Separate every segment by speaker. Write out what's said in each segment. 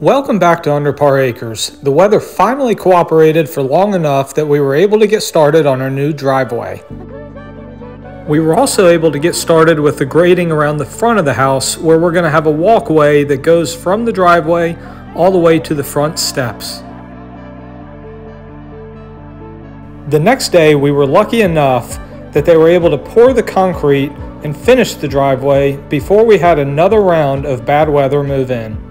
Speaker 1: Welcome back to Under Par Acres. The weather finally cooperated for long enough that we were able to get started on our new driveway. We were also able to get started with the grading around the front of the house, where we're going to have a walkway that goes from the driveway all the way to the front steps. The next day we were lucky enough that they were able to pour the concrete and finish the driveway before we had another round of bad weather move in.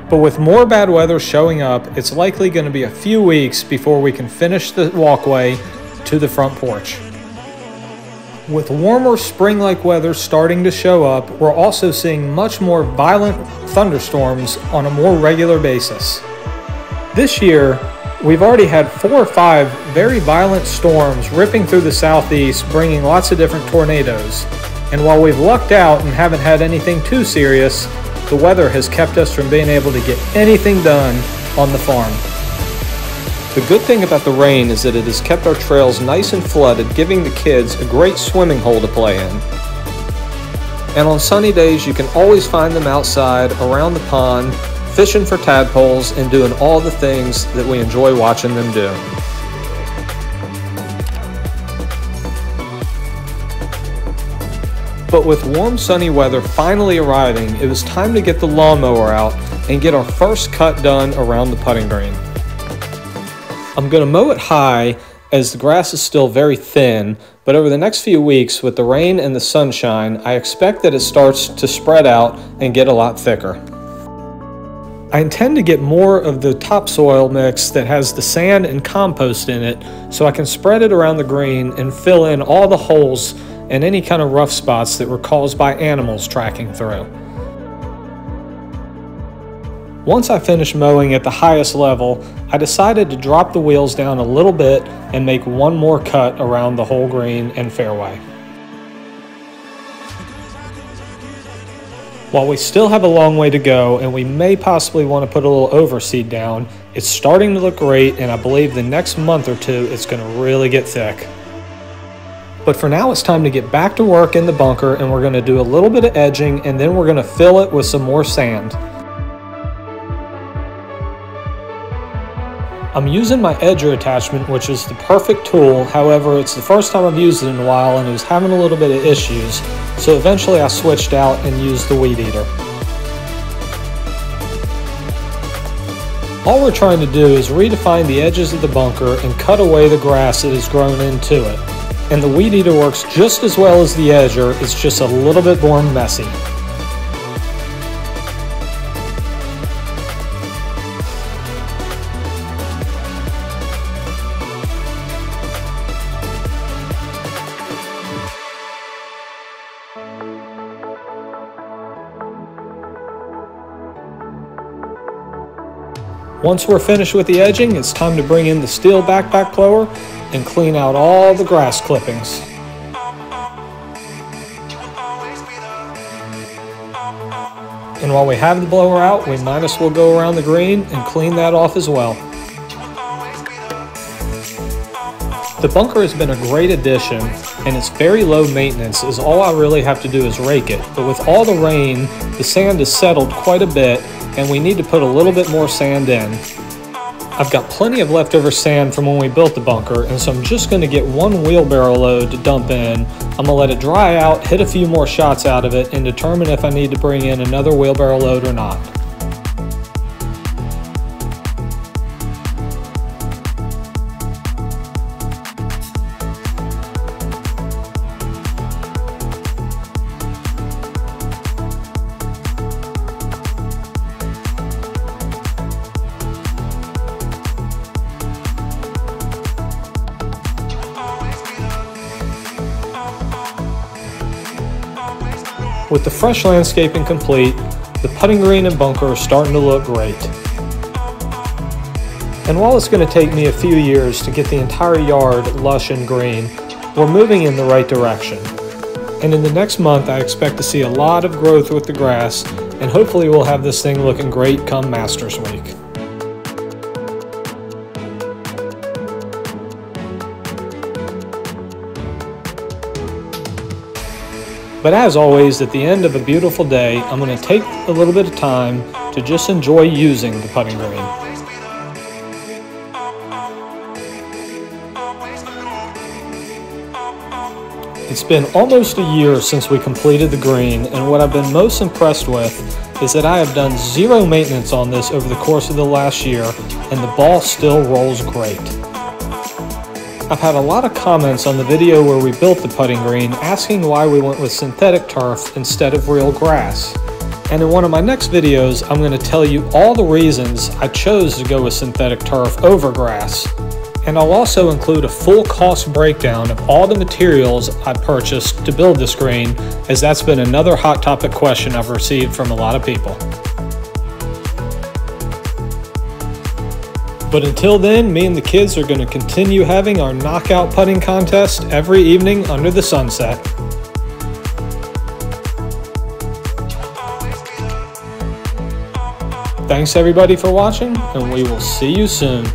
Speaker 1: But with more bad weather showing up, it's likely going to be a few weeks before we can finish the walkway to the front porch. With warmer spring-like weather starting to show up, we're also seeing much more violent thunderstorms on a more regular basis. This year, we've already had 4 or 5 very violent storms ripping through the southeast, bringing lots of different tornadoes. And while we've lucked out and haven't had anything too serious, the weather has kept us from being able to get anything done on the farm. The good thing about the rain is that it has kept our trails nice and flooded, giving the kids a great swimming hole to play in. And on sunny days, you can always find them outside around the pond, fishing for tadpoles and doing all the things that we enjoy watching them do. But with warm sunny weather finally arriving, it was time to get the lawnmower out and get our first cut done around the putting green. I'm going to mow it high as the grass is still very thin, but over the next few weeks with the rain and the sunshine, I expect that it starts to spread out and get a lot thicker. I intend to get more of the topsoil mix that has the sand and compost in it so I can spread it around the green and fill in all the holes and any kind of rough spots that were caused by animals tracking through. Once I finished mowing at the highest level, I decided to drop the wheels down a little bit and make one more cut around the whole green and fairway. While we still have a long way to go and we may possibly want to put a little overseed down, it's starting to look great, and I believe the next month or two it's going to really get thick. But for now, it's time to get back to work in the bunker, and we're going to do a little bit of edging, and then we're going to fill it with some more sand. I'm using my edger attachment, which is the perfect tool. However, it's the first time I've used it in a while, and it was having a little bit of issues. So eventually I switched out and used the weed eater. All we're trying to do is redefine the edges of the bunker and cut away the grass that has grown into it. And the weed eater works just as well as the edger, it's just a little bit more messy. Once we're finished with the edging, it's time to bring in the steel backpack blower and clean out all the grass clippings. And while we have the blower out, we might as well go around the green and clean that off as well. The bunker has been a great addition, and it's very low maintenance, as all I really have to do is rake it. But with all the rain, the sand has settled quite a bit, and we need to put a little bit more sand in. I've got plenty of leftover sand from when we built the bunker, and so I'm just going to get one wheelbarrow load to dump in. I'm going to let it dry out, hit a few more shots out of it, and determine if I need to bring in another wheelbarrow load or not. With the fresh landscaping complete, the putting green and bunker are starting to look great. And while it's going to take me a few years to get the entire yard lush and green, we're moving in the right direction. And in the next month, I expect to see a lot of growth with the grass, and hopefully we'll have this thing looking great come Masters Week. But as always, at the end of a beautiful day, I'm going to take a little bit of time to just enjoy using the putting green. It's been almost a year since we completed the green, and what I've been most impressed with is that I have done zero maintenance on this over the course of the last year, and the ball still rolls great. I've had a lot of comments on the video where we built the putting green asking why we went with synthetic turf instead of real grass. And in one of my next videos, I'm going to tell you all the reasons I chose to go with synthetic turf over grass. And I'll also include a full cost breakdown of all the materials I purchased to build this green, as that's been another hot topic question I've received from a lot of people. But until then, me and the kids are going to continue having our knockout putting contest every evening under the sunset. Thanks everybody for watching, and we will see you soon.